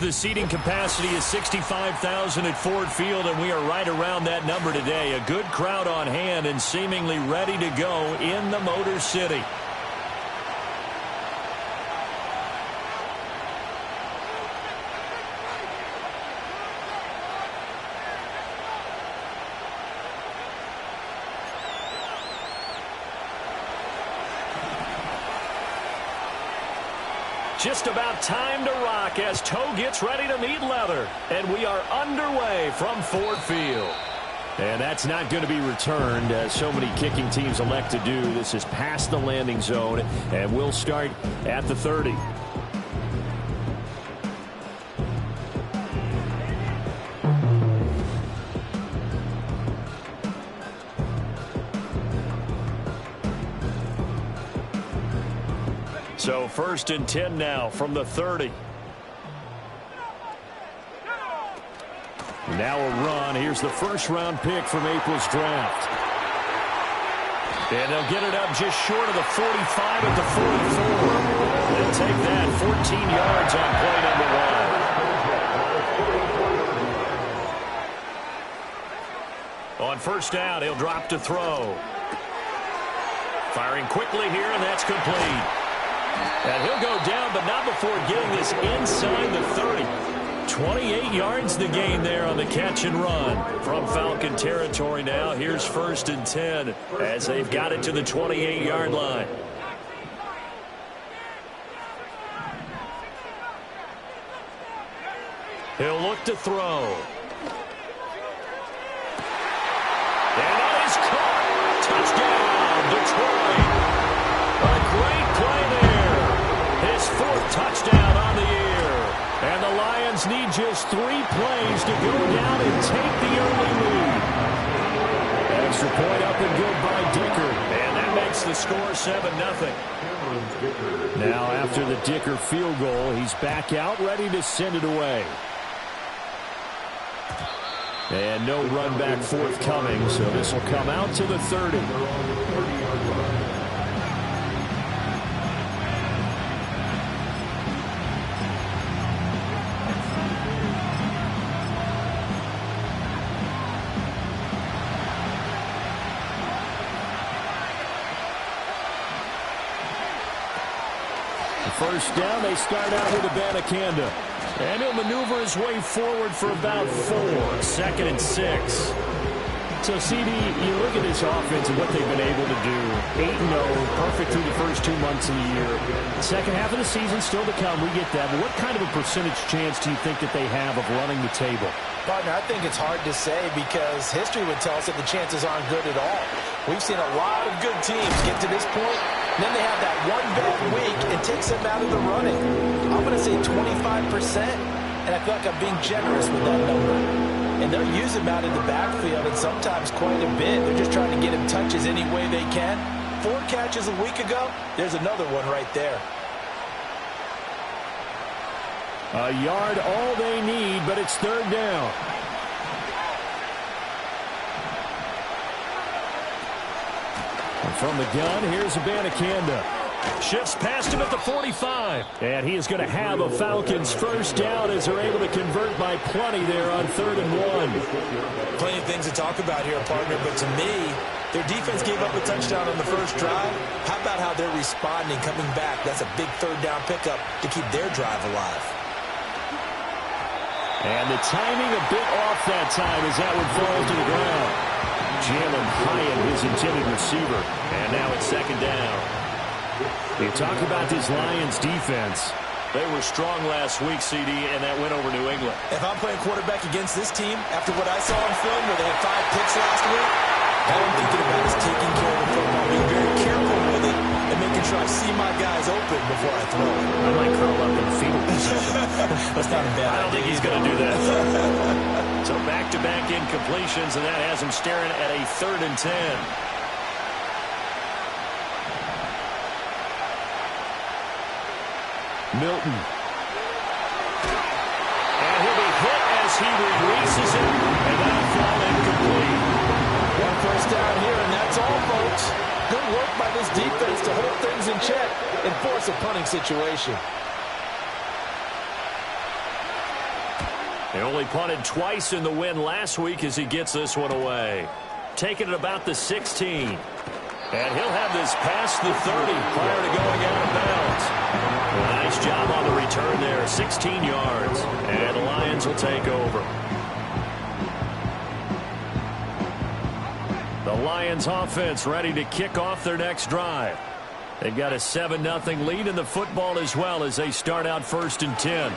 The seating capacity is 65,000 at Ford Field, and we are right around that number today. A good crowd on hand and seemingly ready to go in the Motor City. Just about time to rock as Toe gets ready to meet leather. And we are underway from Ford Field. And that's not going to be returned, as so many kicking teams elect to do. This is past the landing zone, and we'll start at the 30. So 1st and 10 now from the 30. Now a run. Here's the first-round pick from April's draft. And they'll get it up just short of the 45 at the 44. They'll take that 14 yards on play number 1. On first down, he'll drop to throw. Firing quickly here, and that's complete. And he'll go down, but not before getting this inside the 30. 28 yards the gain there on the catch and run. From Falcon territory now, here's 1st and 10 as they've got it to the 28-yard line. He'll look to throw. And that is caught. Touchdown, Detroit. A great play there. His 4th touchdown on the year. And the Lions need just 3 plays to go down and take the early lead. Extra point up and good by Dicker. And that makes the score 7-0. Now after the Dicker field goal, he's back out ready to send it away. And no run back forthcoming, so this will come out to the 30. First down, they start out with Abanikanda. And he'll maneuver his way forward for about 4. 2nd and 6. So, CD, you look at this offense and what they've been able to do. 8-0, perfect through the first 2 months of the year. Second half of the season still to come, we get that. But what kind of a percentage chance do you think that they have of running the table? Partner, I think it's hard to say because history would tell us that the chances aren't good at all. We've seen a lot of good teams get to this point, and then they have that one bad week and takes them out of the running. I'm going to say 25%, and I feel like I'm being generous with that number. And they'll use him out in the backfield, and sometimes quite a bit. They're just trying to get him touches any way they can. 4 catches a week ago, there's another one right there. A yard all they need, but it's third down. And from the gun, here's Abanikanda. Shifts past him at the 45. And he is going to have a Falcons first down as they're able to convert by plenty there on 3rd and 1. Plenty of things to talk about here, partner, but to me, their defense gave up a touchdown on the first drive. How about how they're responding, coming back? That's a big third down pickup to keep their drive alive. And the timing a bit off that time as that one falls to the ground. Jalen Hyatt, his intended receiver. And now it's second down. You talk about this Lions defense. They were strong last week, CD, and that went over New England. If I'm playing quarterback against this team, after what I saw on film where they had 5 picks last week, all I'm thinking about is taking care of the football, being very careful with it, and making sure I see my guys open before I throw it. I might curl up in fetal position. That's not a bad idea. I don't think he's going to do that. So back-to-back incompletions, and that has him staring at a 3rd and 10. Milton. And he'll be hit as he releases it, and that'll fall incomplete. One first down here, and that's all, folks. Good work by this defense to hold things in check and force a punting situation. They only punted twice in the win last week as he gets this one away. Taking it about the 16. And he'll have this past the 30 prior to going out of bounds. Nice job on the return there, 16 yards. And the Lions will take over. The Lions offense ready to kick off their next drive. They've got a 7-0 lead in the football as well as they start out 1st and 10.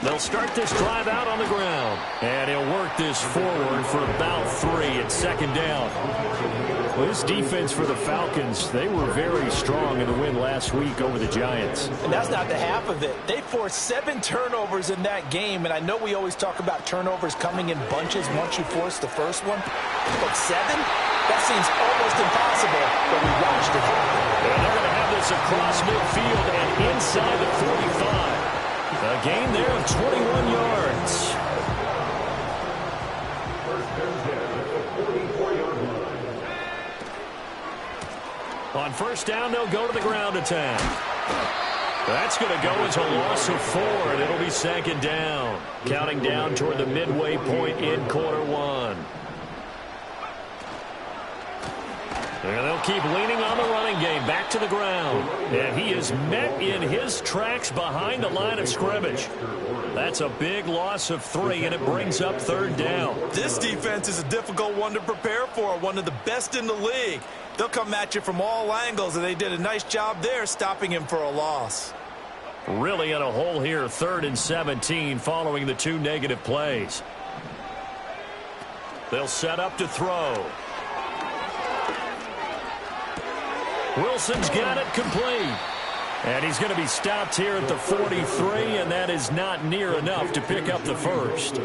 They'll start this drive out on the ground. And he'll work this forward for about 3 at 2nd down. Well, this defense for the Falcons, they were very strong in the win last week over the Giants. And that's not the half of it. They forced 7 turnovers in that game, and I know we always talk about turnovers coming in bunches once you force the first one. But 7? That seems almost impossible, but we watched it happen. And they're going to have this across midfield and inside the 45. A gain there of 21 yards. On first down, they'll go to the ground attack. That's going to go as a loss of 4, and it'll be 2nd down. Counting down toward the midway point in quarter 1. And they'll keep leaning on the running game back to the ground. And he is met in his tracks behind the line of scrimmage. That's a big loss of 3, and it brings up 3rd down. This defense is a difficult one to prepare for, one of the best in the league. They'll come at you from all angles, and they did a nice job there stopping him for a loss. Really in a hole here, 3rd and 17 following the 2 negative plays. They'll set up to throw. Wilson's got it complete. And he's going to be stopped here at the 43, and that is not near enough to pick up the first.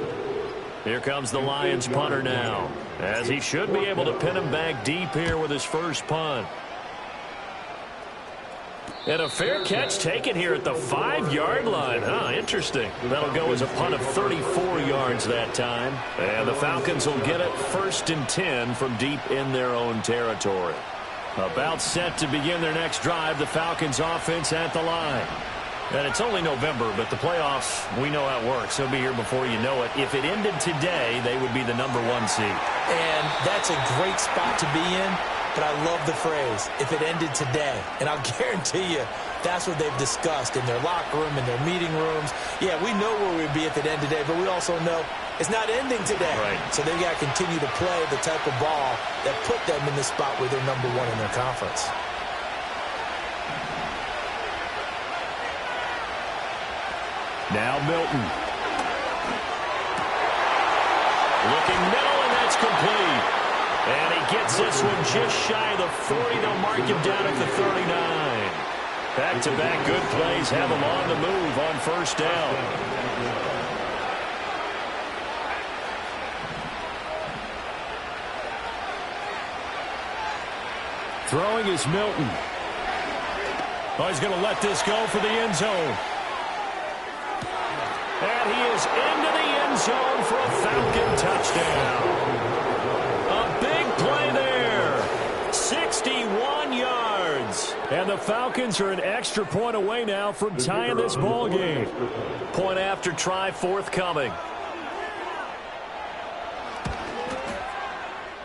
Here comes the Lions punter now, as he should be able to pin him back deep here with his first punt. And a fair catch taken here at the 5-yard line. Interesting. That'll go as a punt of 34 yards that time. And the Falcons will get it 1st and 10 from deep in their own territory. About set to begin their next drive, the Falcons offense at the line. And it's only November, but the playoffs, we know how it works. They'll be here before you know it. If it ended today, they would be the #1 seed. And that's a great spot to be in, but I love the phrase, if it ended today. And I'll guarantee you, that's what they've discussed in their locker room, in their meeting rooms. Yeah, we know where we'd be if it ended today, but we also know it's not ending today. Right. So they've got to continue to play the type of ball that put them in the spot where they're #1 in their conference. Now Milton. Looking middle, and that's complete. And he gets this one just shy of the 40. They'll mark him down at the 39. Back-to-back good plays have him on the move on first down. Throwing is Milton. Oh, he's going to let this go for the end zone. And he is into the end zone for a Falcon touchdown. A big play there. 61 yards. And the Falcons are an extra point away now from tying this ball game. Point after try forthcoming.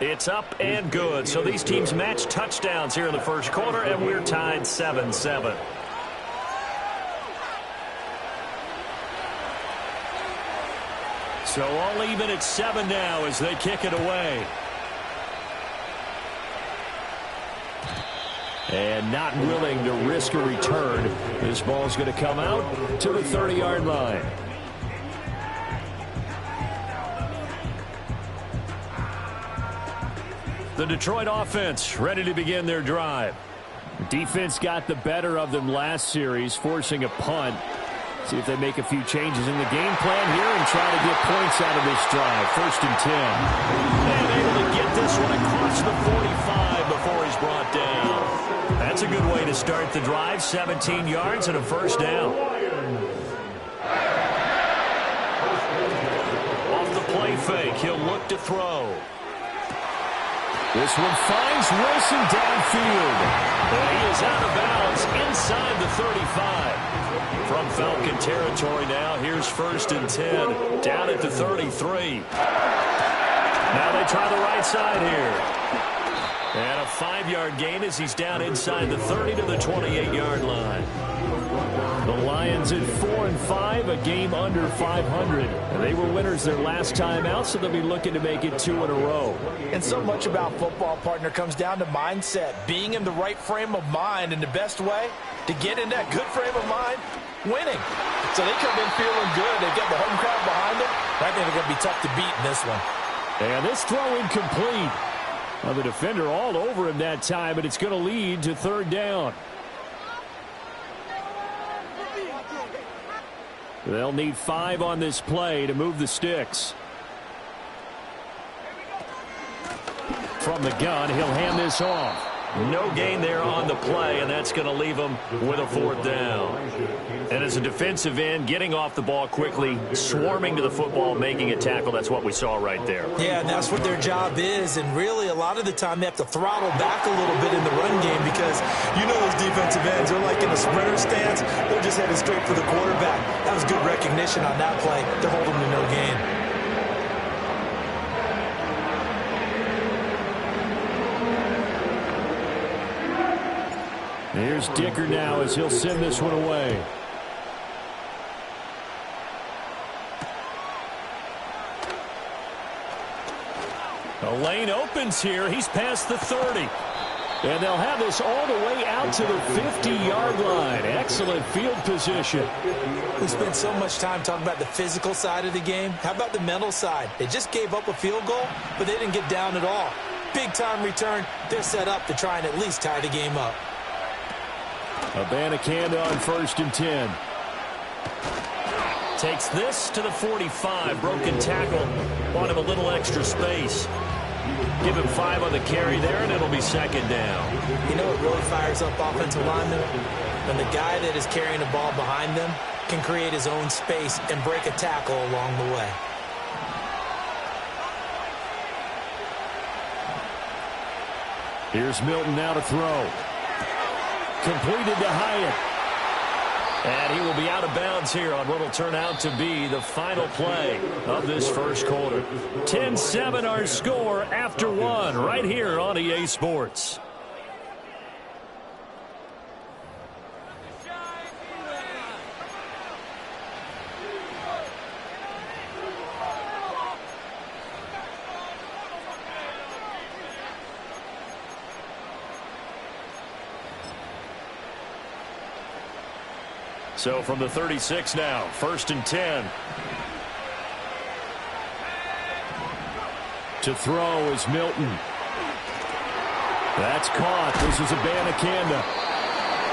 It's up and good. So these teams match touchdowns here in the first quarter, and we're tied 7-7. So all even at 7 now as they kick it away. And not willing to risk a return. This ball's going to come out to the 30-yard line. The Detroit offense ready to begin their drive. Defense got the better of them last series, forcing a punt. See if they make a few changes in the game plan here and try to get points out of this drive. 1st and 10. And able to get this one across the 45 before he's brought down. That's a good way to start the drive. 17 yards and a first down. Off the play fake, he'll look to throw. This one finds Wilson downfield. And he is out of bounds inside the 35. From Falcon territory now, here's 1st and 10. Down at the 33. Now they try the right side here. And a 5-yard gain as he's down inside the 30 to the 28-yard line. The Lions at 4-5, a game under 500. And they were winners their last time out, so they'll be looking to make it 2 in a row. And so much about football, partner, comes down to mindset. Being in the right frame of mind, and the best way to get in that good frame of mind, winning. So they come in feeling good. They get the home crowd behind them. I think they're going to be tough to beat in this one. And this throw incomplete. Well, the defender all over him that time, but it's going to lead to 3rd down. They'll need 5 on this play to move the sticks. From the gun, he'll hand this off. No gain there on the play, and that's going to leave him with a 4th down. And as a defensive end, getting off the ball quickly, swarming to the football, making a tackle, that's what we saw right there. Yeah, and that's what their job is. And really, a lot of the time, they have to throttle back a little bit in the run game because you know those defensive ends are like in a sprinter stance. They're just headed straight for the quarterback. That was good recognition on that play to hold them to no gain. Here's Dicker now as he'll send this one away. The lane opens here. He's past the 30. And they'll have this all the way out to the 50-yard line. Excellent field position. We spent so much time talking about the physical side of the game. How about the mental side? They just gave up a field goal, but they didn't get down at all. Big-time return. They're set up to try and at least tie the game up. Abanikanda on 1st and 10. Takes this to the 45. Broken tackle. Want him a little extra space. Give him 5 on the carry there, and it'll be 2nd down. You know what really fires up offensive linemen? When the guy that is carrying the ball behind them can create his own space and break a tackle along the way. Here's Milton now to throw. Completed to Hyatt. And he will be out of bounds here on what will turn out to be the final play of this first quarter. 10-7 our score after 1 right here on EA Sports. So from the 36 now, 1st and 10. To throw is Milton. That's caught. This is Abanikanda.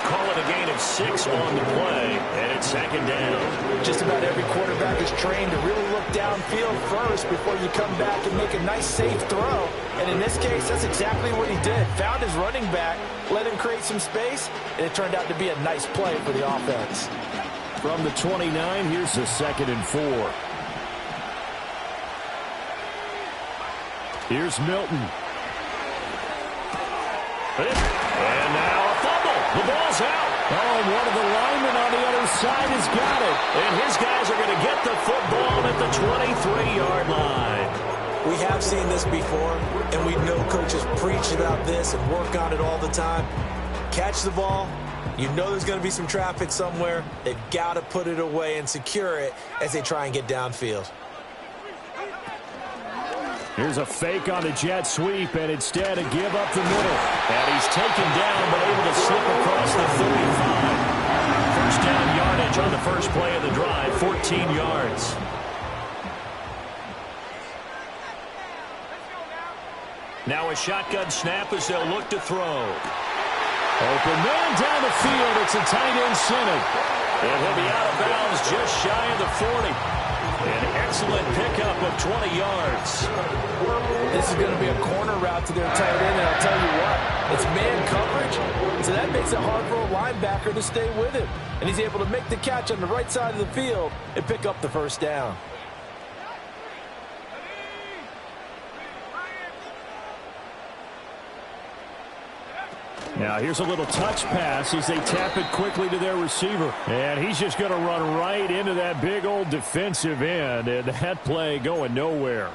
Call it a gain of 6 on the play, and it's 2nd down. Just about every quarterback is trained to really look downfield first before you come back and make a nice, safe throw. And in this case, that's exactly what he did. Found his running back, let him create some space, and it turned out to be a nice play for the offense. From the 29, here's the 2nd and 4. Here's Milton. And now a fumble. The ball's out. Oh, one of the linemen on the other side has got it. And his guys are going to get the football at the 23-yard line. We have seen this before, and we know coaches preach about this and work on it all the time. Catch the ball. You know there's going to be some traffic somewhere. They've got to put it away and secure it as they try and get downfield. Here's a fake on the jet sweep, and instead a give up the middle. And he's taken down, but able to slip across the 35. First down yardage on the first play of the drive, 14 yards. Now a shotgun snap as they'll look to throw. Open man down the field. It's a tight end center. And he'll be out of bounds just shy of the 40. An excellent pickup of 20 yards. This is going to be a corner route to their tight end, and I'll tell you what, it's man coverage, so that makes it hard for a linebacker to stay with him. And he's able to make the catch on the right side of the field and pick up the first down. Now here's a little touch pass as they tap it quickly to their receiver. And he's just going to run right into that big old defensive end. And that play going nowhere.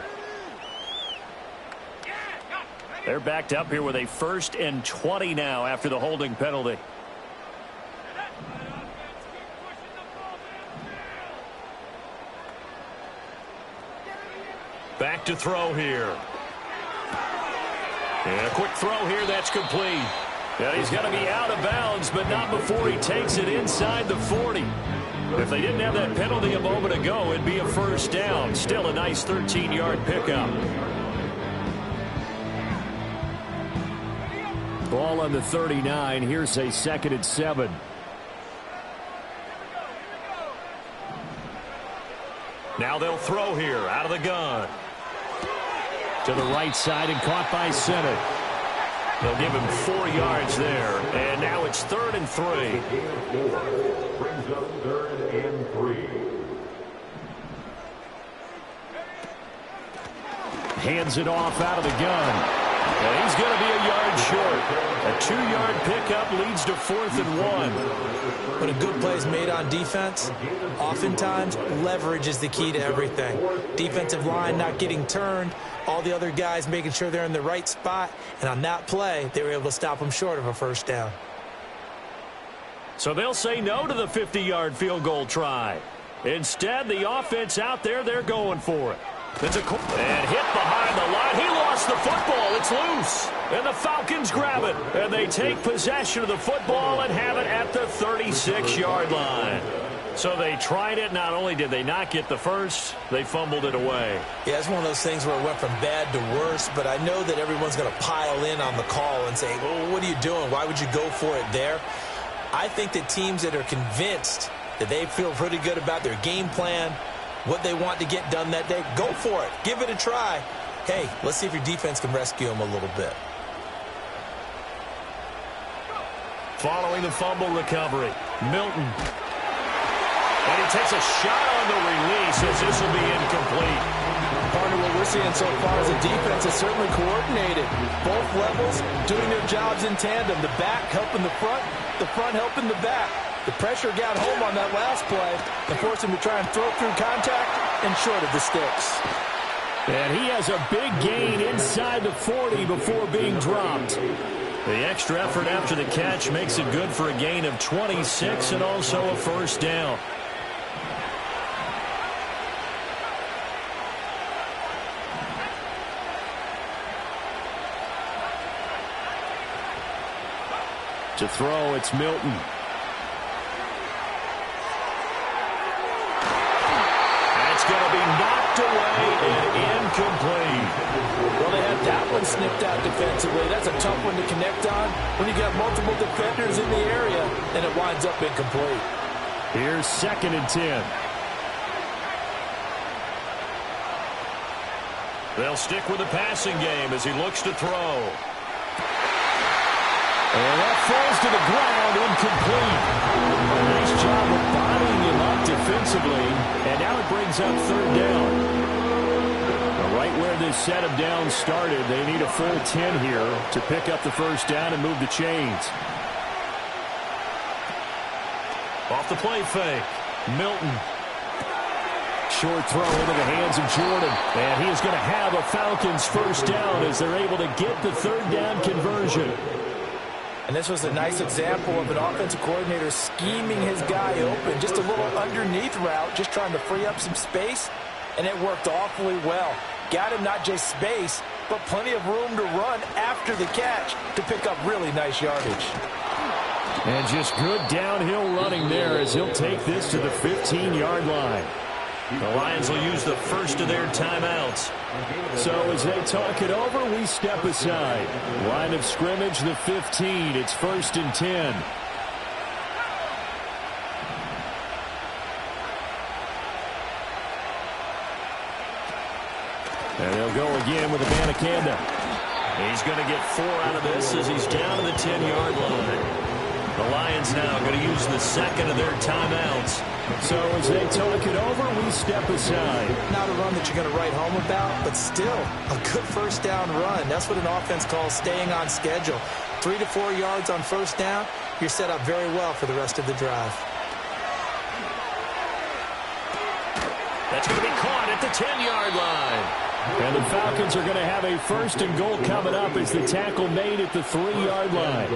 They're backed up here with a 1st and 20 now after the holding penalty. Back to throw here. And a quick throw here that's complete. Yeah, he's going to be out of bounds, but not before he takes it inside the 40. If they didn't have that penalty a moment ago, it'd be a first down. Still a nice 13-yard pickup. Ball on the 39. Here's a 2nd and 7. Now they'll throw here out of the gun. To the right side and caught by center. They'll give him 4 yards there. And now it's 3rd and 3. Brings up 3rd and 3. Hands it off out of the gun. And he's going to be a yard short. A 2-yard pickup leads to 4th and 1. When a good play is made on defense, oftentimes leverage is the key to everything. Defensive line not getting turned, all the other guys making sure they're in the right spot, and on that play, they were able to stop them short of a first down. So they'll say no to the 50-yard field goal try. Instead, the offense out there, they're going for it. It's and hit behind the line. He lost the football. It's loose. And the Falcons grab it. And they take possession of the football and have it at the 36-yard line. So they tried it. Not only did they not get the first, they fumbled it away. Yeah, it's one of those things where it went from bad to worse, but I know that everyone's going to pile in on the call and say, well, what are you doing? Why would you go for it there? I think that teams that are convinced that they feel pretty good about their game plan, what they want to get done that day, go for it. Give it a try. Hey, let's see if your defense can rescue them a little bit. Following the fumble recovery, Milton. And he takes a shot on the release as this will be incomplete. Partner, what we're seeing so far is the defense is certainly coordinated. Both levels doing their jobs in tandem. The back helping the front helping the back. The pressure got home on that last play and forced him to try and throw through contact and short of the sticks. And he has a big gain inside the 40 before being dropped. The extra effort after the catch makes it good for a gain of 26 and also a first down. To throw, it's Milton. That's going to be knocked away and incomplete. Well, they had that one snipped out defensively. That's a tough one to connect on when you got multiple defenders in the area, and it winds up incomplete. Here's 2nd and 10. They'll stick with the passing game as he looks to throw. And that falls to the ground, incomplete. A nice job of bodying him up defensively. And now it brings up third down. Right where this set of downs started, they need a full 10 here to pick up the first down and move the chains. Off the play fake, Milton. Short throw into the hands of Jordan. And he is going to have a Falcons first down as they're able to get the third down conversion. And this was a nice example of an offensive coordinator scheming his guy open. Just a little underneath route, just trying to free up some space. And it worked awfully well. Got him not just space, but plenty of room to run after the catch to pick up really nice yardage. And just good downhill running there as he'll take this to the 15-yard line. The Lions will use the first of their timeouts. So as they talk it over, we step aside. Line of scrimmage, the 15. It's 1st and 10. And they'll go again with Abanikanda. He's going to get 4 out of this as he's down to the 10-yard line. The Lions now going to use the second of their timeouts. So as they talk it over, we step aside. Not a run that you're going to write home about, but still a good first down run. That's what an offense calls staying on schedule. 3 to 4 yards on first down, you're set up very well for the rest of the drive. That's going to be caught at the 10-yard line. And the Falcons are going to have a 1st and goal coming up as the tackle made at the 3-yard line.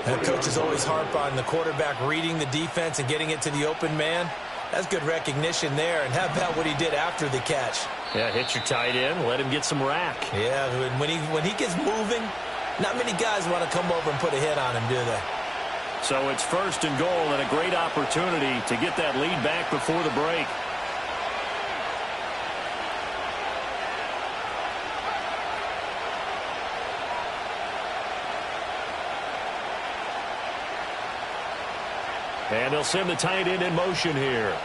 And coaches always harp on the quarterback reading the defense and getting it to the open man. That's good recognition there. And how about what he did after the catch? Yeah, hit your tight end, let him get some rack. Yeah, when he gets moving, not many guys want to come over and put a hit on him, do they? So it's 1st and goal and a great opportunity to get that lead back before the break. And they'll send the tight end in motion here.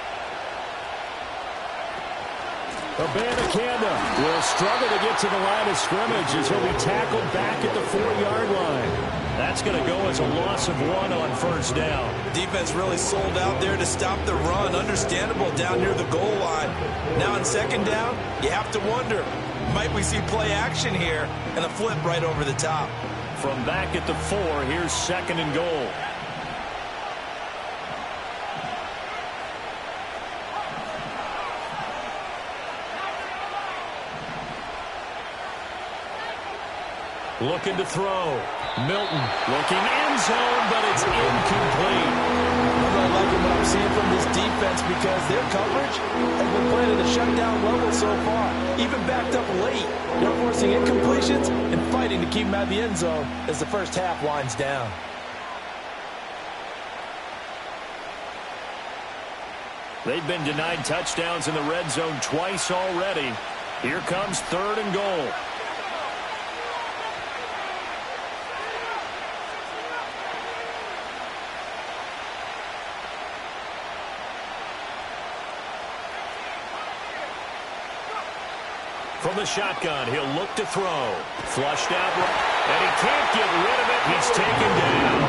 Abanikanda will struggle to get to the line of scrimmage as he'll be tackled back at the 4-yard line. That's going to go as a loss of 1 on first down. Defense really sold out there to stop the run. Understandable down near the goal line. Now on second down, you have to wonder, might we see play action here and a flip right over the top? From back at the 4, here's 2nd and goal. Looking to throw. Milton looking end zone, but it's incomplete. I'm liking what I'm seeing from this defense because their coverage has been playing at a shutdown level so far. Even backed up late. They're forcing incompletions and fighting to keep them out of the end zone as the first half winds down. They've been denied touchdowns in the red zone twice already. Here comes 3rd and goal. From the shotgun, he'll look to throw. Flushed out, and he can't get rid of it. He's taken down.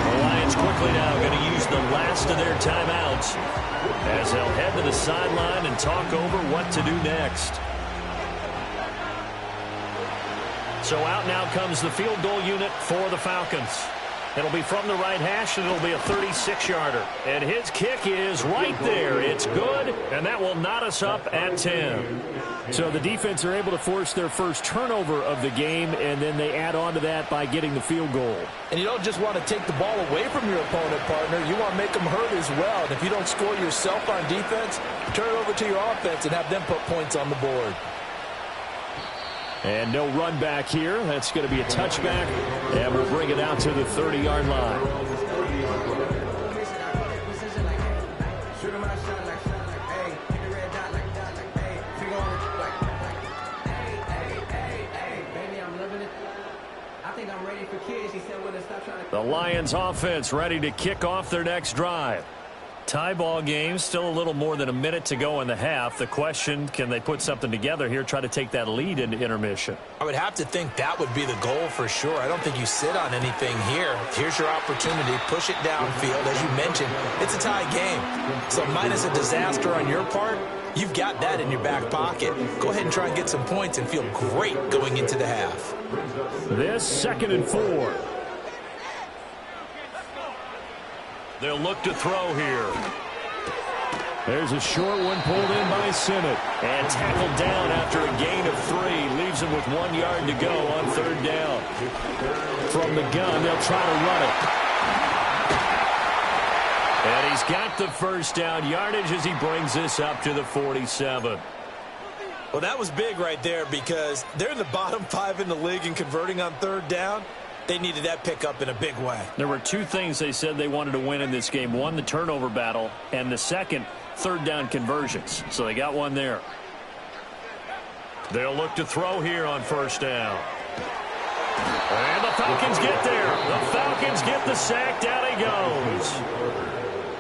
The Lions quickly now going to use the last of their timeouts as they'll head to the sideline and talk over what to do next. So out now comes the field goal unit for the Falcons. It'll be from the right hash, and it'll be a 36-yarder. And his kick is right there. It's good, and that will knot us up at 10. So the defense are able to force their first turnover of the game, and then they add on to that by getting the field goal. And you don't just want to take the ball away from your opponent, partner. You want to make them hurt as well. And if you don't score yourself on defense, turn it over to your offense and have them put points on the board. And no run back here. That's going to be a touchback, and we'll bring it out to the 30-yard line. The Lions offense ready to kick off their next drive. Tie ball game, still a little more than a minute to go in the half. The question, can they put something together here, try to take that lead into intermission? I would have to think that would be the goal for sure. I don't think you sit on anything here. Here's your opportunity. Push it downfield. As you mentioned, it's a tie game. So minus a disaster on your part, you've got that in your back pocket. Go ahead and try and get some points and feel great going into the half. This 2nd and 4. They'll look to throw here. There's a short one pulled in by Sinnott. And tackled down after a gain of 3. Leaves him with 1 yard to go on 3rd down. From the gun, they'll try to run it. And he's got the first down yardage as he brings this up to the 47. Well, that was big right there because they're in the bottom 5 in the league in converting on 3rd down. They needed that pickup in a big way. There were 2 things they said they wanted to win in this game. One, the turnover battle, and the second, 3rd down conversions. So they got one there. They'll look to throw here on 1st down. And the Falcons get there. The Falcons get the sack. Down he goes.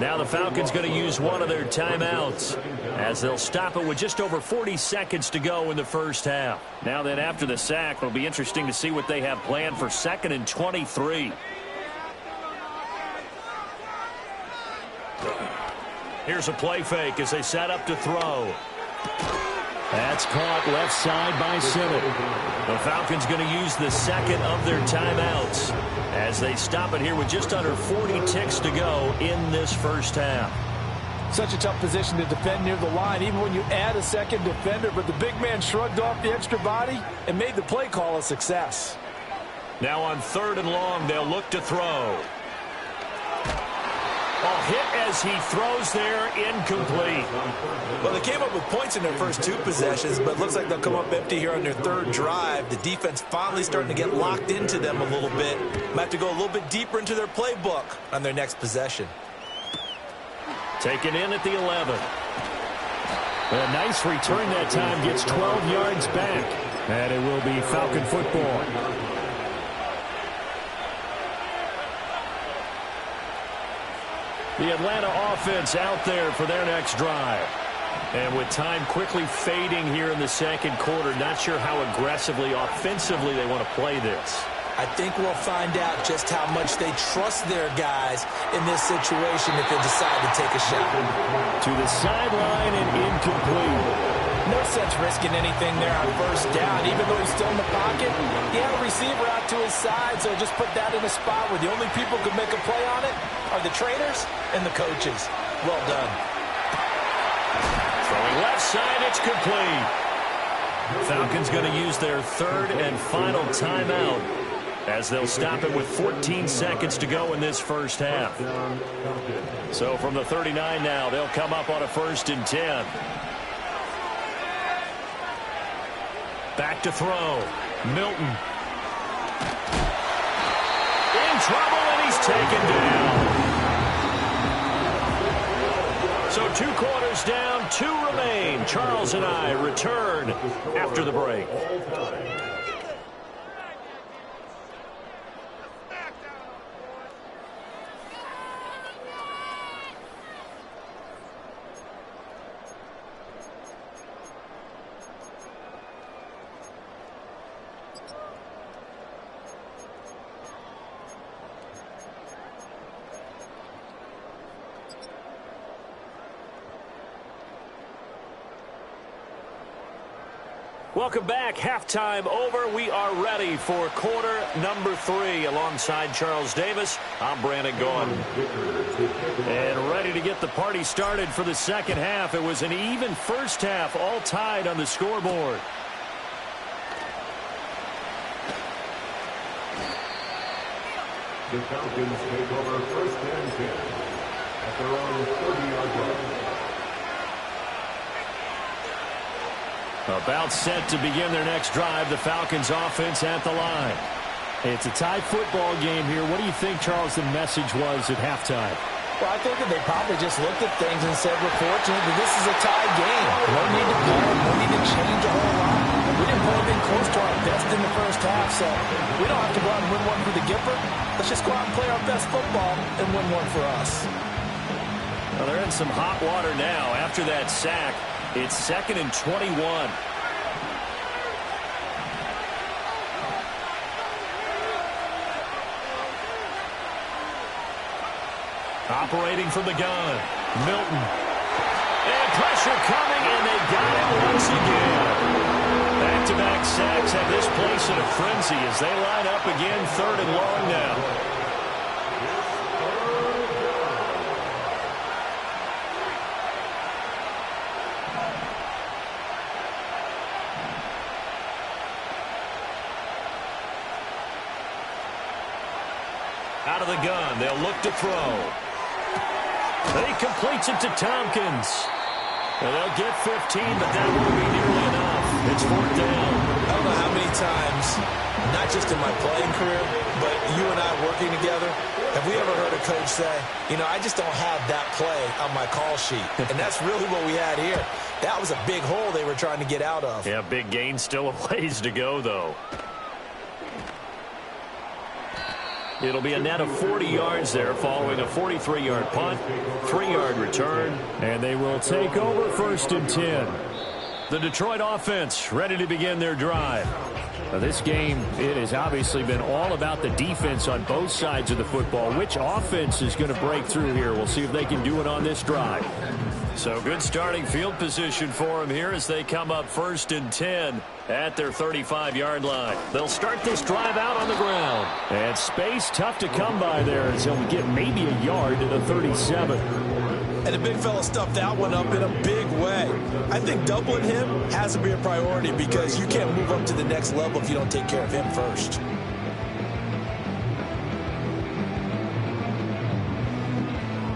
Now the Falcons going to use one of their timeouts as they'll stop it with just over 40 seconds to go in the first half. Now then, after the sack, it'll be interesting to see what they have planned for 2nd and 23. Here's a play fake as they set up to throw. That's caught left side by Sinnott. The Falcons going to use the 2nd of their timeouts as they stop it here with just under 40 ticks to go in this first half. Such a tough position to defend near the line, even when you add a 2nd defender, but the big man shrugged off the extra body and made the play call a success. Now on 3rd and long, they'll look to throw. Hit as he throws there, incomplete. Well, they came up with points in their first 2 possessions, but looks like they'll come up empty here on their 3rd drive. The defense finally starting to get locked into them a little bit. Might have to go a little bit deeper into their playbook on their next possession. Taken in at the 11. A nice return that time, gets 12 yards back. And it will be Falcon football. The Atlanta offense out there for their next drive. And with time quickly fading here in the 2nd quarter, not sure how aggressively, offensively they want to play this. I think we'll find out just how much they trust their guys in this situation if they decide to take a shot. To the sideline and incomplete. No sense risking anything there on 1st down, even though he's still in the pocket. He had a receiver out to his side, so just put that in a spot where the only people who could make a play on it are the trainers and the coaches. Well done. Throwing left side, it's complete. Falcons going to use their 3rd and final timeout as they'll stop it with 14 seconds to go in this first half. So from the 39 now, they'll come up on a 1st and 10. Back to throw. Milton. In trouble, and he's taken down. So 2 quarters down, 2 remain. Charles and I return after the break. Welcome back. Halftime over. We are ready for quarter number 3. Alongside Charles Davis, I'm Brandon Gaudin. And ready to get the party started for the 2nd half. It was an even first half, all tied on the scoreboard. The Falcons take over 1st and 10 at their own 30-yard line. About set to begin their next drive, the Falcons offense at the line. It's a tie football game here. What do you think, Charles, the message was at halftime? Well, I think that they probably just looked at things and said, we're fortunate that this is a tie game. No need to panic, no need to change a whole lot. We didn't play anything close to our best in the first half, so we don't have to go out and win one for the Gipper. Let's just go out and play our best football and win one for us. Well, they're in some hot water now after that sack. It's 2nd and 21. Operating from the gun, Milton. And pressure coming, and they got him once again. Back-to-back sacks have this place in a frenzy as they line up again, 3rd and long now. Out of the gun, they'll look to throw. He completes it to Tompkins. And they'll get 15, but that won't be nearly enough. It's 4th down. I don't know how many times, not just in my playing career, but you and I working together, have we ever heard a coach say, you know, I just don't have that play on my call sheet. And that's really what we had here. That was a big hole they were trying to get out of. Yeah, big gain, still a ways to go, though. It'll be a net of 40 yards there following a 43-yard punt, 3-yard return, and they will take over 1st and 10. The Detroit offense ready to begin their drive. Now, this game, it has obviously been all about the defense on both sides of the football. Which offense is going to break through here? We'll see if they can do it on this drive. So good starting field position for them here as they come up 1st and 10 at their 35-yard line. They'll start this drive out on the ground. And space tough to come by there as they'll get maybe a yard to the 37. And the big fella stuffed that one up in a big way. I think doubling him has to be a priority because you can't move up to the next level if you don't take care of him first.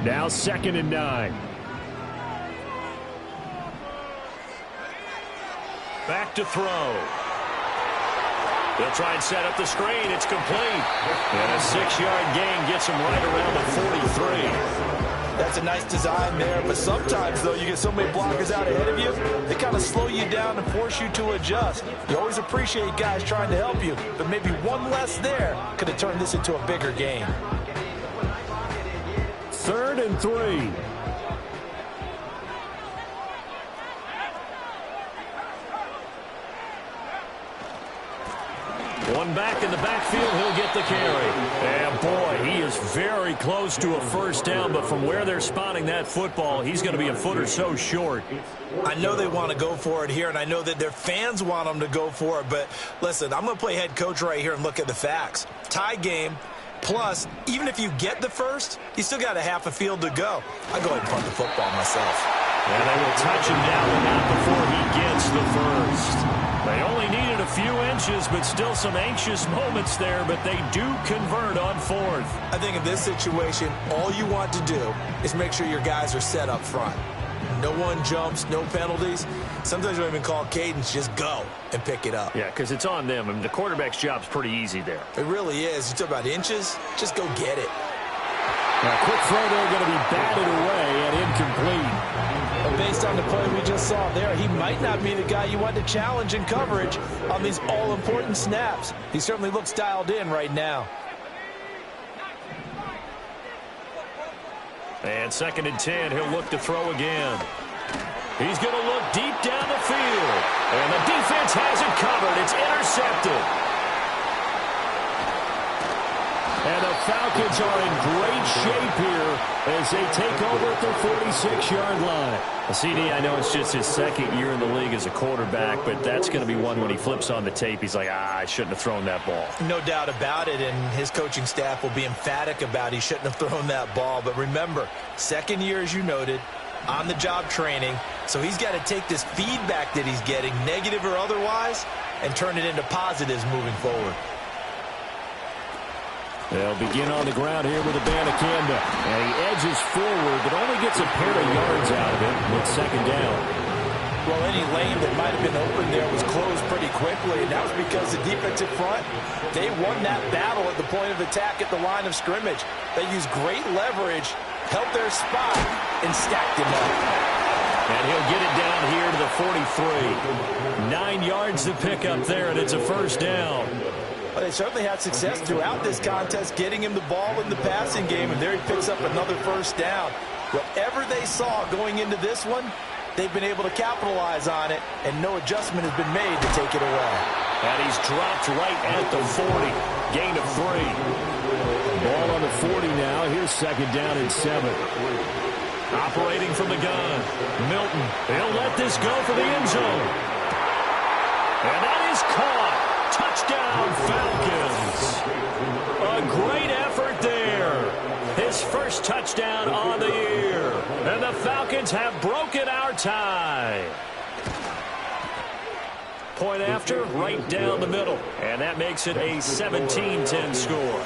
Now 2nd and 9. Back to throw. They'll try and set up the screen. It's complete. And a 6-yard gain gets them right around the 43. That's a nice design there, but sometimes, though, you get so many blockers out ahead of you, they kind of slow you down and force you to adjust. You always appreciate guys trying to help you, but maybe one less there could have turned this into a bigger game. 3rd and 3. One back in the backfield, he'll get the carry. And boy, he is very close to a 1st down, but from where they're spotting that football, he's going to be a foot or so short. I know they want to go for it here, and I know that their fans want them to go for it, but listen, I'm going to play head coach right here and look at the facts. Tie game, plus, even if you get the 1st, you still got a half a field to go. I'll go ahead and punt the football myself. And they will touch him down and out before he gets the 1st. They only needed a few inches, but still some anxious moments there, but they do convert on 4th. I think in this situation, all you want to do is make sure your guys are set up front. No one jumps, no penalties. Sometimes we don't even call cadence, just go and pick it up. Yeah, because it's on them. I mean, the quarterback's job's pretty easy there. It really is. You talk about inches, just go get it. Now, quick throw there, going to be batted away and incomplete. But based on the play we just saw there, he might not be the guy you want to challenge in coverage on these all-important snaps. He certainly looks dialed in right now. And 2nd and 10, he'll look to throw again. He's going to look deep down the field. And the defense has it covered. It's intercepted. And the Falcons are in great shape here as they take over at their 46-yard line. CD, I know it's just his 2nd year in the league as a quarterback, but that's going to be one when he flips on the tape. He's like, I shouldn't have thrown that ball. No doubt about it, and his coaching staff will be emphatic about he shouldn't have thrown that ball. But remember, 2nd year, as you noted, on-the-job training, so he's got to take this feedback that he's getting, negative or otherwise, and turn it into positives moving forward. They'll begin on the ground here with Abanikanda. And he edges forward, but only gets a pair of yards out of it with 2nd down. Well, any lane that might have been open there was closed pretty quickly, and that was because the defensive front, they won that battle at the point of attack at the line of scrimmage. They used great leverage, held their spot, and stacked him up. And he'll get it down here to the 43. 9 yards to pick up there, and it's a 1st down. Well, they certainly had success throughout this contest, getting him the ball in the passing game, and there he picks up another 1st down. Whatever they saw going into this one, they've been able to capitalize on it, and no adjustment has been made to take it away. And he's dropped right at the 40. Gain of 3. Ball on the 40 now. Here's second down and 7. Operating from the gun. Milton. He'll let this go for the end zone. And that is caught. Touchdown, Falcons. A great effort there. His first touchdown on the year. And the Falcons have broken our tie. Point after, right down the middle. And that makes it a 17-10 score.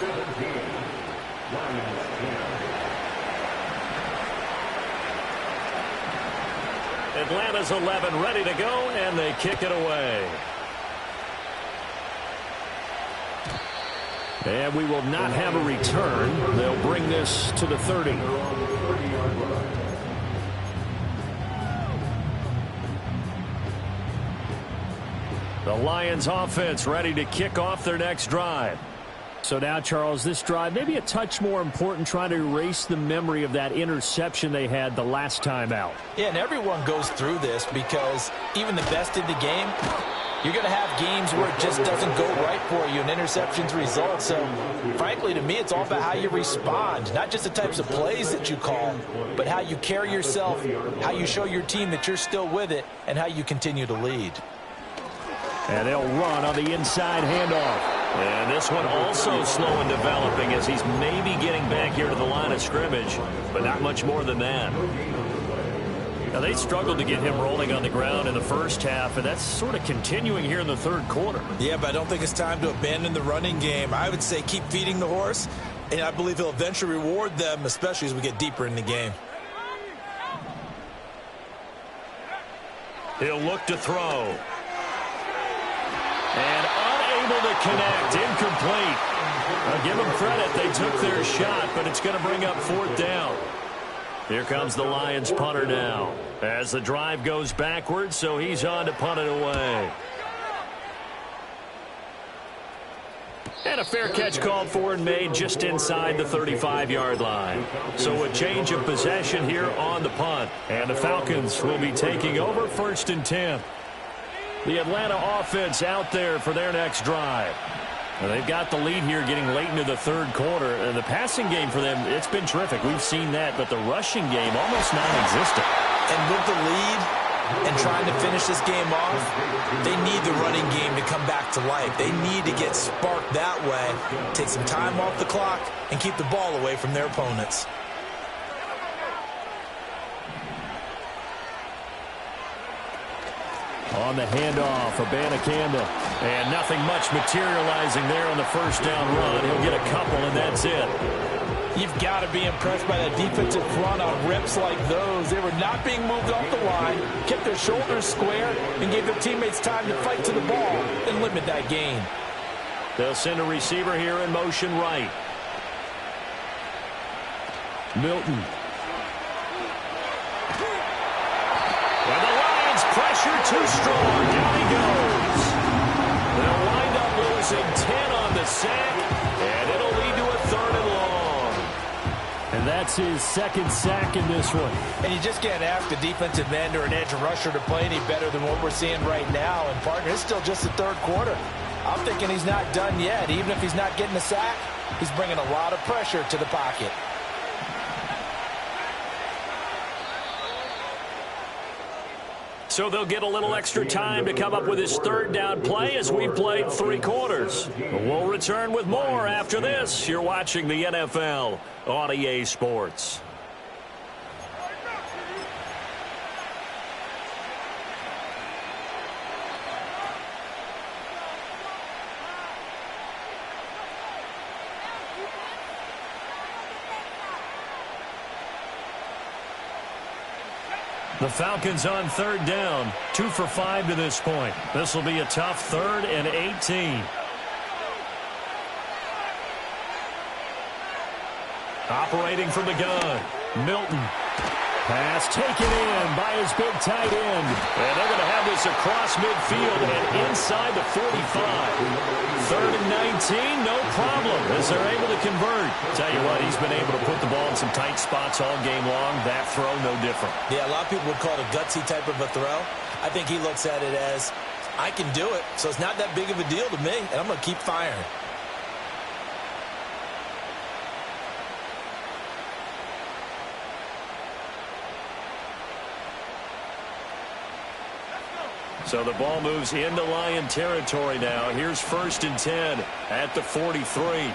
Atlanta's 11 ready to go, and they kick it away. And we will not have a return. They'll bring this to the 30. The Lions offense ready to kick off their next drive. So now, Charles, this drive maybe a touch more important, trying to erase the memory of that interception they had the last time out. Yeah, and everyone goes through this because even the best in the game, you're going to have games where it just doesn't go right for you and interceptions result. So, frankly, to me, it's all about how you respond, not just the types of plays that you call, but how you carry yourself, how you show your team that you're still with it, and how you continue to lead. And they'll run on the inside handoff. And this one also slow in developing as he's maybe getting back here to the line of scrimmage, but not much more than that. Now, they struggled to get him rolling on the ground in the first half, and that's sort of continuing here in the third quarter. Yeah, but I don't think it's time to abandon the running game. I would say keep feeding the horse, and I believe he'll eventually reward them, especially as we get deeper in the game. He'll look to throw. And unable to connect, incomplete. I'll give them credit, they took their shot, but it's going to bring up fourth down. Here comes the Lions punter now. As the drive goes backwards, so he's on to punt it away. And a fair catch called for and made just inside the 35-yard line. So a change of possession here on the punt. And the Falcons will be taking over 1st and 10. The Atlanta offense out there for their next drive. Well, they've got the lead here getting late into the third quarter. And the passing game for them, it's been terrific. We've seen that, but the rushing game almost non-existent. And with the lead and trying to finish this game off, they need the running game to come back to life. They need to get sparked that way, take some time off the clock, and keep the ball away from their opponents. On the handoff, Abanikanda. And nothing much materializing there on the first down run. He'll get a couple, and that's it. You've got to be impressed by that defensive front on rips like those. They were not being moved off the line, kept their shoulders square, and gave their teammates time to fight to the ball and limit that gain. They'll send a receiver here in motion right. Milton. And the Lions pressure too strong. Down he goes. They'll wind up losing 10 on the sack, and it'll lead to a 3rd and long. And that's his second sack in this one. And you just can't ask a defensive end or an edge rusher to play any better than what we're seeing right now. And, partner, it's still just the third quarter. I'm thinking he's not done yet. Even if he's not getting a sack, he's bringing a lot of pressure to the pocket. So they'll get a little extra time to come up with his 3rd down play as we've played 3 quarters. We'll return with more after this. You're watching the NFL on EA Sports. The Falcons on 3rd down, 2 for 5 to this point. This will be a tough 3rd and 18. Operating from the gun, Milton. Pass taken in by his big tight end. And they're going to have this across midfield and inside the 45. 3rd and 19, no problem, as they're able to convert. Tell you what, he's been able to put the ball in some tight spots all game long. That throw, no different. Yeah, a lot of people would call it a gutsy type of a throw. I think he looks at it as, I can do it, so it's not that big of a deal to me, and I'm going to keep firing. So the ball moves into Lion territory now. Here's 1st and 10 at the 43.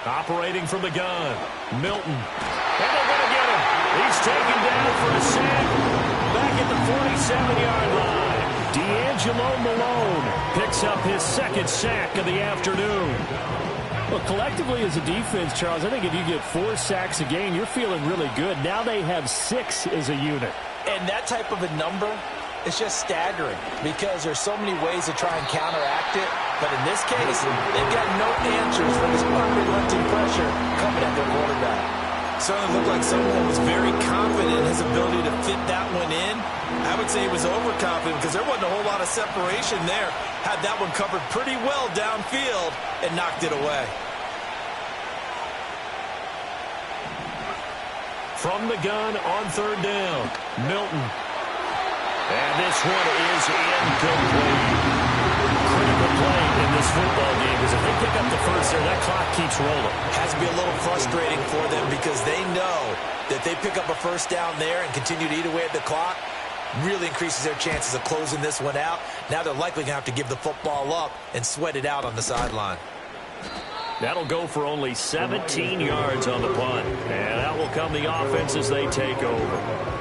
Operating from the gun, Milton. And they're going to get him. He's taken down for a sack back at the 47-yard line. D'Angelo Malone picks up his 2nd sack of the afternoon. Well, collectively as a defense, Charles, I think if you get 4 sacks a game, you're feeling really good. Now they have 6 as a unit. And that type of a number is just staggering because there's so many ways to try and counteract it. But in this case, they've got no answers for this unrelenting pressure coming at their quarterback. Certainly looked like someone was very confident in his ability to fit that one in. I would say he was overconfident because there wasn't a whole lot of separation there. Had that one covered pretty well downfield and knocked it away. From the gun on 3rd down, Milton. And this one is incomplete. Critical play in this football game because if they pick up the first there, that clock keeps rolling. Has to be a little frustrating for them because they know that they pick up a 1st down there and continue to eat away at the clock, really increases their chances of closing this one out. Now they're likely going to have to give the football up and sweat it out on the sideline. That'll go for only 17 yards on the punt. And out will come the offense as they take over.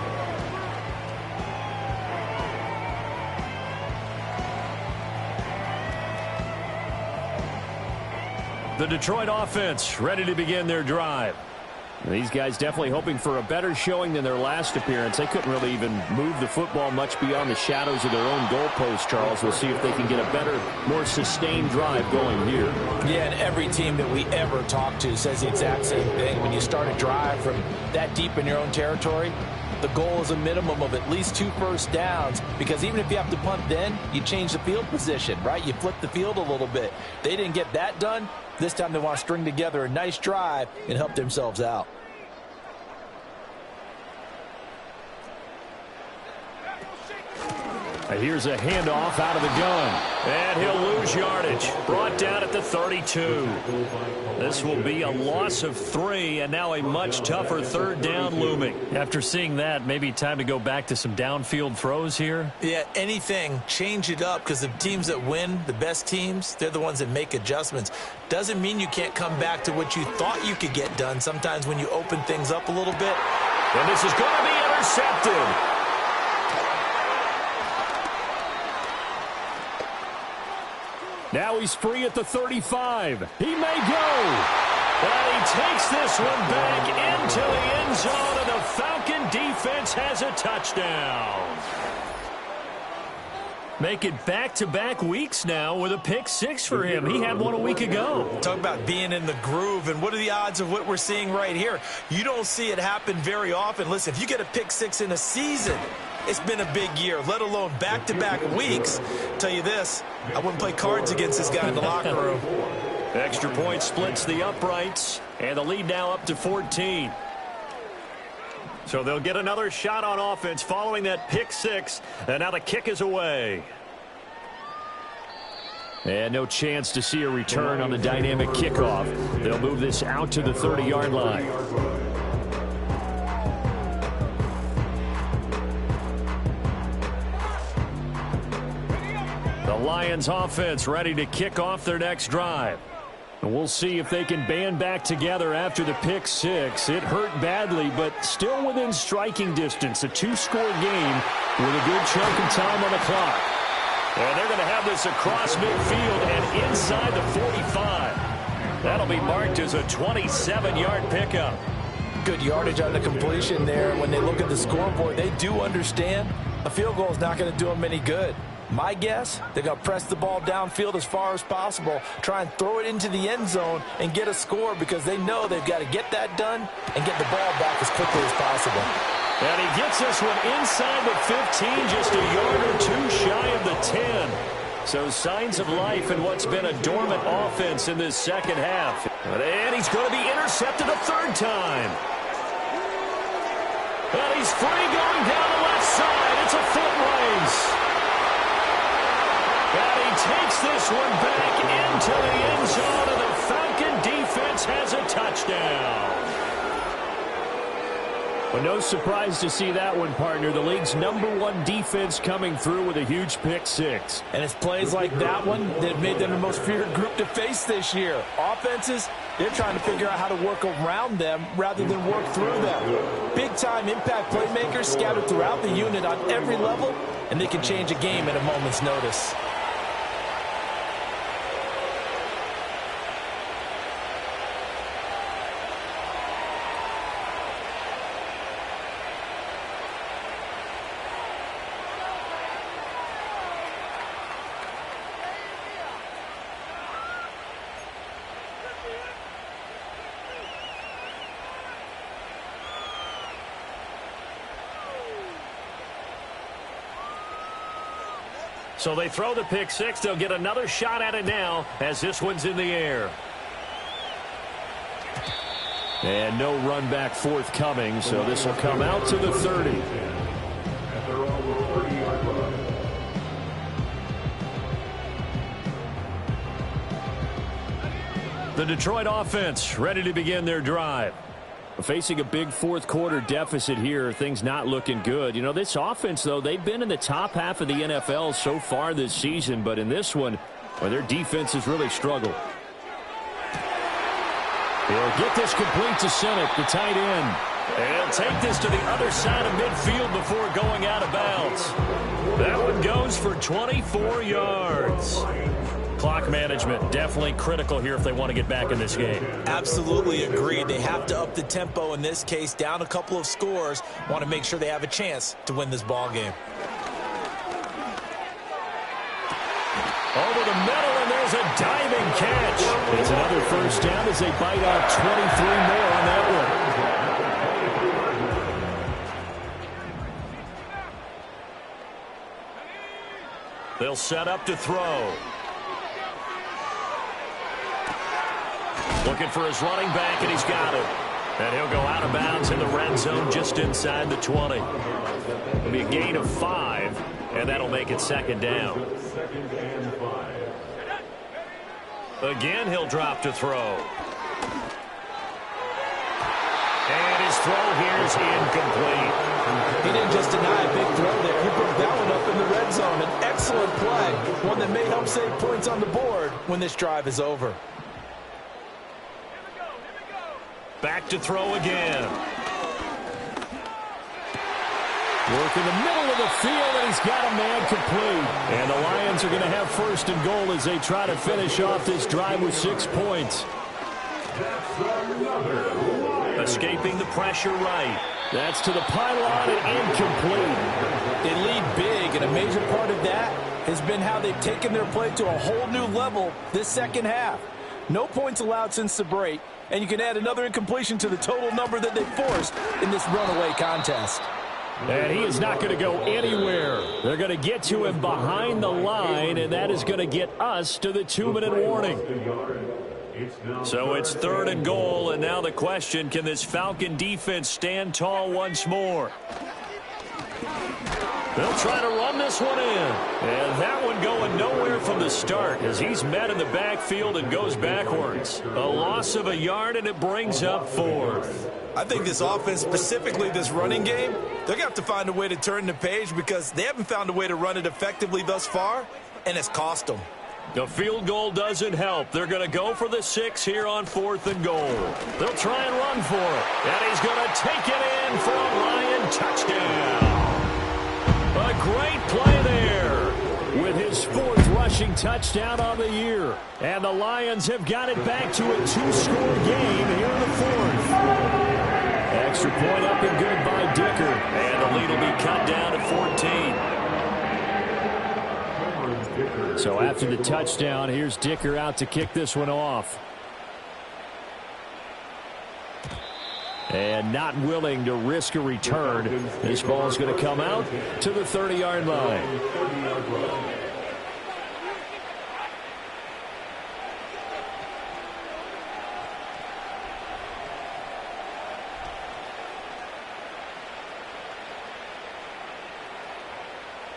The Detroit offense ready to begin their drive. These guys definitely hoping for a better showing than their last appearance. They couldn't really even move the football much beyond the shadows of their own goalpost, Charles. We'll see if they can get a better, more sustained drive going here. Yeah, and every team that we ever talk to says the exact same thing. When you start a drive from that deep in your own territory, the goal is a minimum of at least 2 first downs because even if you have to punt then, you change the field position, right? You flip the field a little bit. They didn't get that done. This time they want to string together a nice drive and help themselves out. Here's a handoff out of the gun. And he'll lose yardage. Brought down at the 32. This will be a loss of 3, and now a much tougher 3rd down looming. After seeing that, maybe time to go back to some downfield throws here. Yeah, anything, change it up because the teams that win, the best teams, they're the ones that make adjustments. Doesn't mean you can't come back to what you thought you could get done sometimes when you open things up a little bit. And this is going to be intercepted. Now he's free at the 35. He may go. And he takes this one back into the end zone, and the Falcon defense has a touchdown. Make it back-to-back weeks now with a pick 6 for him. He had one a week ago. Talk about being in the groove, and what are the odds of what we're seeing right here? You don't see it happen very often. Listen, if you get a pick 6 in a season, it's been a big year, let alone back-to-back weeks. Tell you this, I wouldn't play cards against this guy in the locker room. Extra point splits the uprights, and the lead now up to 14. So they'll get another shot on offense following that pick 6, and now the kick is away. And no chance to see a return on the dynamic kickoff. They'll move this out to the 30-yard line. The Lions offense ready to kick off their next drive. And we'll see if they can band back together after the pick 6. It hurt badly, but still within striking distance. A 2-score game with a good chunk of time on the clock. And they're going to have this across midfield and inside the 45. That'll be marked as a 27-yard pickup. Good yardage on the completion there. When they look at the scoreboard, they do understand a field goal is not going to do them any good. My guess, they're going to press the ball downfield as far as possible, try and throw it into the end zone and get a score because they know they've got to get that done and get the ball back as quickly as possible. And he gets this one inside the 15, just a yard or two shy of the 10. So signs of life in what's been a dormant offense in this second half. And he's going to be intercepted a third time. And he's free going down the left side. It's a foot race. And he takes this one back into the end zone, and the Falcon defense has a touchdown. Well, no surprise to see that one, partner. The league's #1 defense coming through with a huge pick six. And it's plays like that one that have made them the most feared group to face this year. Offenses, they're trying to figure out how to work around them rather than work through them. Big-time impact playmakers scattered throughout the unit on every level, and they can change a game at a moment's notice. So they throw the pick six. They'll get another shot at it now as this one's in the air. And no run back forthcoming, so this will come out to the 30. At their own 30-yard line. The Detroit offense ready to begin their drive. Facing a big fourth quarter deficit here, things not looking good. You know, this offense, though, they've been in the top half of the NFL so far this season, but in this one, well, their defense has really struggled. He'll get this complete to Senate, the tight end. And he'll take this to the other side of midfield before going out of bounds. That one goes for 24 yards. Clock management definitely critical here if they want to get back in this game. Absolutely agreed. They have to up the tempo in this case, down a couple of scores. Want to make sure they have a chance to win this ball game. Over the middle, and there's a diving catch. It's another first down as they bite off 23 more on that one. They'll set up to throw. Looking for his running back, and he's got it. And he'll go out of bounds in the red zone just inside the 20. It'll be a gain of 5, and that'll make it second down. Second and 5. Again, he'll drop to throw. And his throw here is incomplete. He didn't just deny a big throw there. He put that one up in the red zone. An excellent play, one that may help save points on the board when this drive is over. Back to throw again. Work in the middle of the field, and he's got a man complete. And the Lions are going to have first and goal as they try to finish off this drive with 6 points. Escaping the pressure right. That's to the pylon and incomplete. They lead big, and a major part of that has been how they've taken their play to a whole new level this second half. No points allowed since the break, and you can add another incompletion to the total number that they forced in this runaway contest. And he is not going to go anywhere. They're going to get to him behind the line, and that is going to get us to the 2-minute warning. So it's third and goal, and now the question, can this Falcon defense stand tall once more? They'll try to run this one in. And that one going nowhere from the start as he's met in the backfield and goes backwards. A loss of a yard, and it brings up fourth. I think this offense, specifically this running game, they're going to have to find a way to turn the page because they haven't found a way to run it effectively thus far, and it's cost them. The field goal doesn't help. They're going to go for the 6 here on 4th and goal. They'll try and run for it. And he's going to take it in for a Lion touchdown. A great play there with his 4th rushing touchdown on the year. And the Lions have got it back to a 2-score game here in the 4th. Extra point up and good by Dicker. And the lead will be cut down to 14. So after the touchdown, here's Dicker out to kick this one off. And not willing to risk a return. This ball's going to come out to the 30-yard line.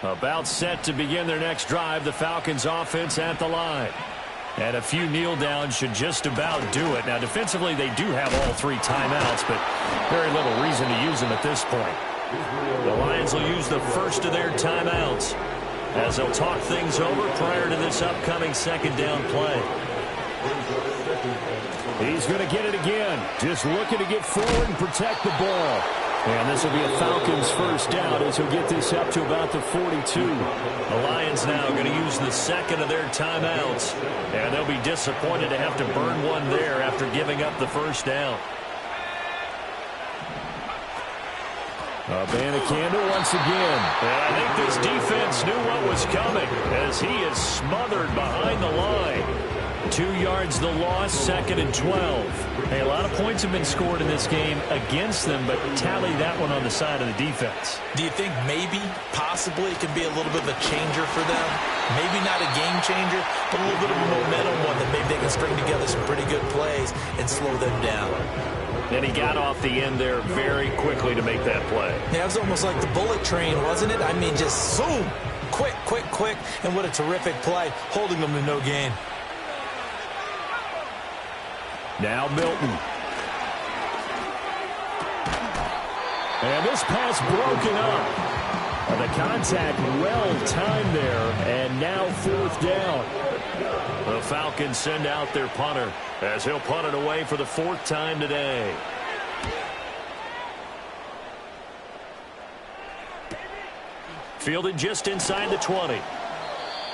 About set to begin their next drive, the Falcons offense at the line. And a few kneel downs should just about do it. Now, defensively, they do have all 3 timeouts, but very little reason to use them at this point. The Lions will use the first of their timeouts as they'll talk things over prior to this upcoming second down play. He's going to get it again. Just looking to get forward and protect the ball. And this will be a Falcons first down as he'll get this up to about the 42. The Lions now going to use the second of their timeouts. And they'll be disappointed to have to burn one there after giving up the first down. Abanikanda once again. And I think this defense knew what was coming as he is smothered behind the line. 2 yards the loss, 2nd and 12. Hey, a lot of points have been scored in this game against them, but tally that one on the side of the defense. Do you think maybe, possibly, it could be a little bit of a changer for them? Maybe not a game changer, but a little bit of a momentum one that maybe they can string together some pretty good plays and slow them down. And he got off the end there very quickly to make that play. Yeah, it was almost like the bullet train, wasn't it? I mean, just zoom, quick, and what a terrific play, holding them to no gain. Now Milton. And this pass broken up. The contact well timed there, and now 4th down. The Falcons send out their punter as he'll punt it away for the 4th time today. Fielded just inside the 20.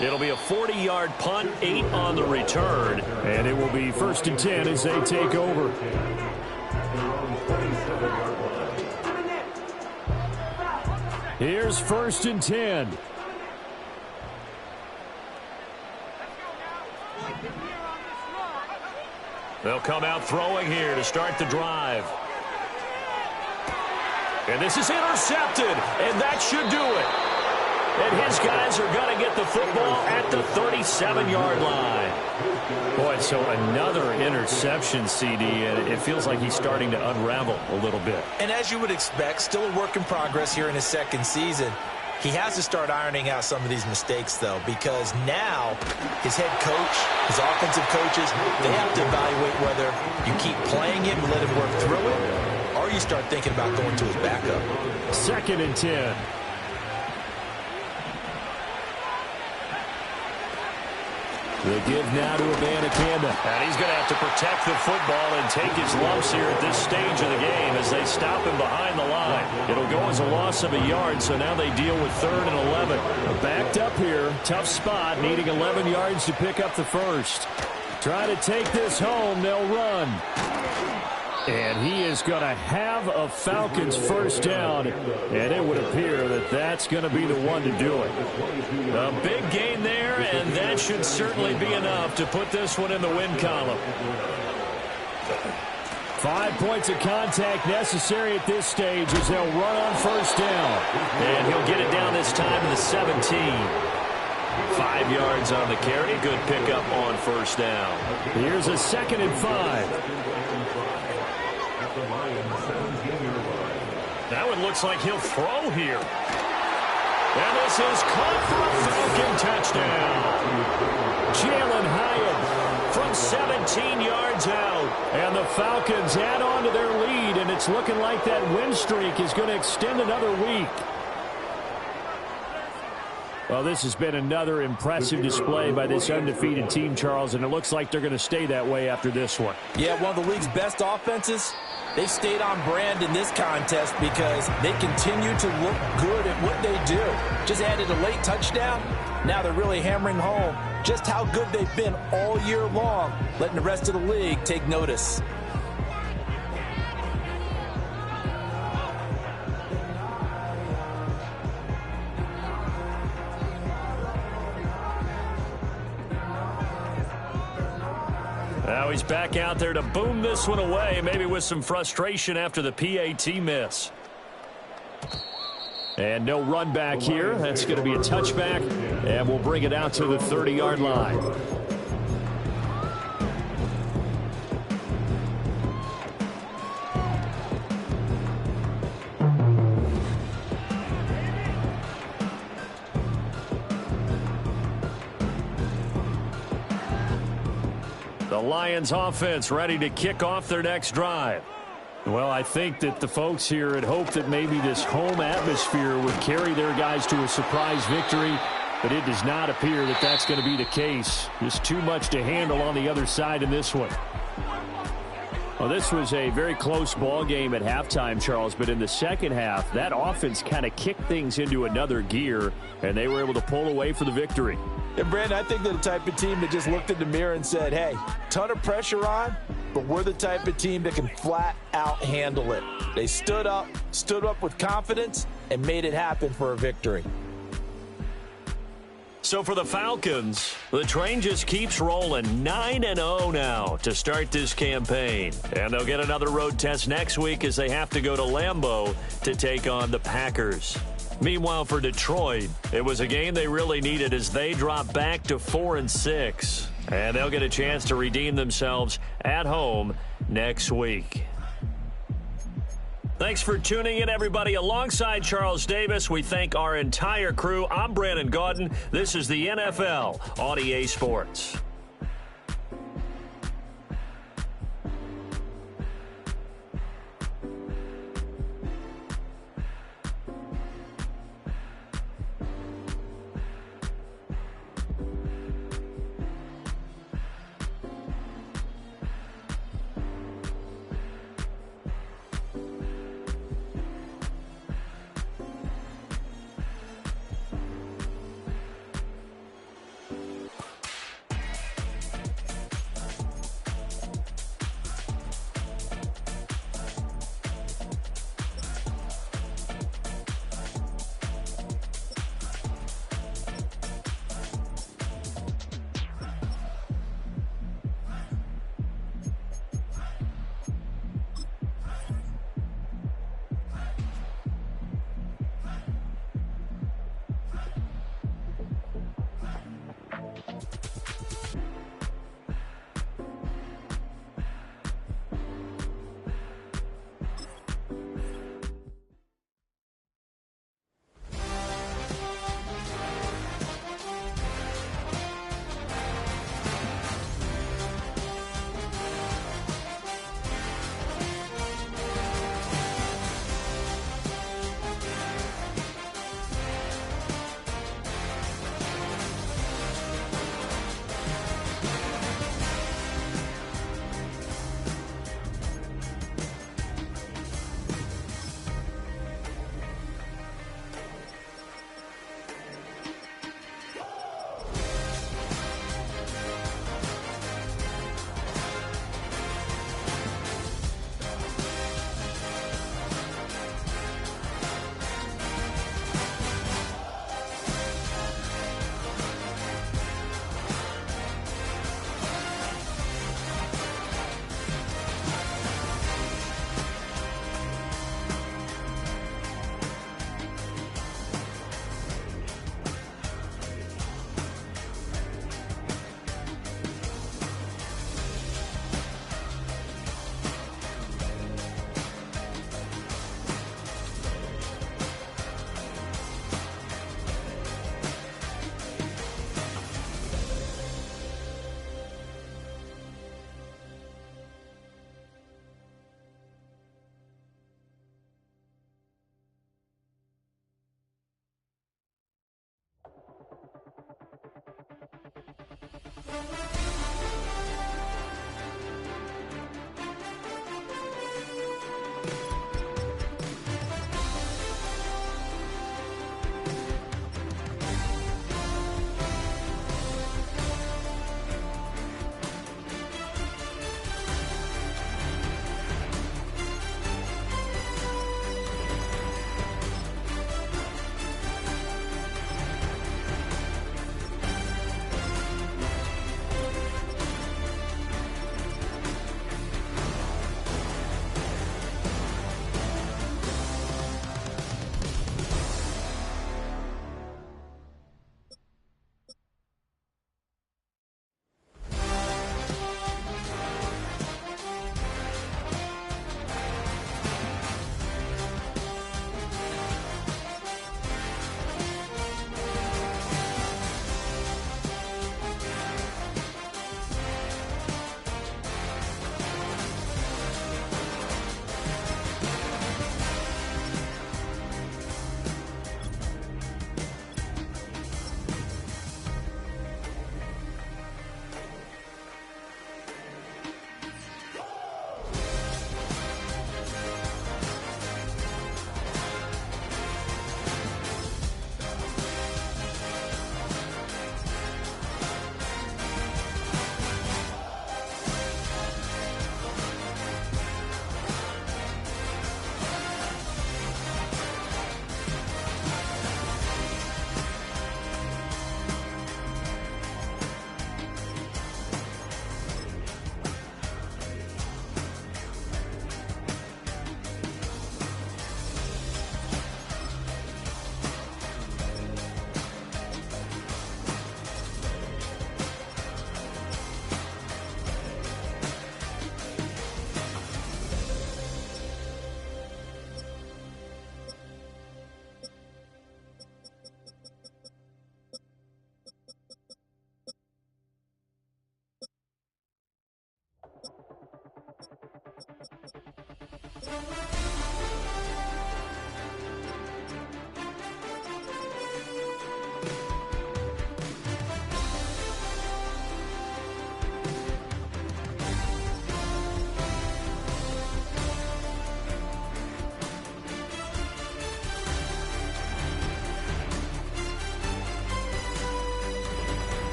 It'll be a 40-yard punt, 8 on the return, and it will be 1st and 10 as they take over. Here's 1st and 10. They'll come out throwing here to start the drive. And this is intercepted, and that should do it. And his guys are going to get the football at the 37-yard line. Boy, so another interception, CD, and it feels like he's starting to unravel a little bit. And as you would expect, still a work in progress here in his 2nd season. He has to start ironing out some of these mistakes, though, because now his head coach, his offensive coaches, they have to evaluate whether you keep playing him and let him work through it, or you start thinking about going to his backup. 2nd and 10. The give now to Abanikanda. And he's going to have to protect the football and take his lumps here at this stage of the game as they stop him behind the line. It'll go as a loss of a yard, so now they deal with 3rd and 11. Backed up here, tough spot, needing 11 yards to pick up the first. Try to take this home, they'll run. And he is going to have a Falcons first down, and it would appear that that's going to be the one to do it. A big gain there, and that should certainly be enough to put this one in the win column. 5 points of contact necessary at this stage as they'll run on first down. And he'll get it down this time to the 17. 5 yards on the carry. Good pickup on first down. Here's a 2nd and 5. That one looks like he'll throw here. And this is caught for a Falcon touchdown. Jalen Hyatt from 17 yards out. And the Falcons add on to their lead, and it's looking like that win streak is going to extend another week. Well, this has been another impressive display by this undefeated team, Charles, and it looks like they're going to stay that way after this one. Yeah, one of the league's best offenses. They've stayed on brand in this contest because they continue to look good at what they do. Just added a late touchdown. Now they're really hammering home just how good they've been all year long, letting the rest of the league take notice. he's back out there to boom this one away, maybe with some frustration after the PAT miss. And no run back here. That's going to be a touchback, and we'll bring it out to the 30-yard line. The Lions offense ready to kick off their next drive. Well, I think that the folks here had hoped that maybe this home atmosphere would carry their guys to a surprise victory, but it does not appear that that's going to be the case. Just too much to handle on the other side in this one. Well, this was a very close ball game at halftime, Charles, but in the second half, that offense kind of kicked things into another gear, and they were able to pull away for the victory. And, Brandon, I think they're the type of team that just looked in the mirror and said, hey, ton of pressure on, but we're the type of team that can flat out handle it. They stood up with confidence, and made it happen for a victory. So for the Falcons, the train just keeps rolling 9-0 now to start this campaign. And they'll get another road test next week as they have to go to Lambeau to take on the Packers. Meanwhile, for Detroit, it was a game they really needed as they drop back to 4-6. And they'll get a chance to redeem themselves at home next week. Thanks for tuning in, everybody. Alongside Charles Davis, we thank our entire crew. I'm Brandon Gaudin. This is the NFL on EA Sports.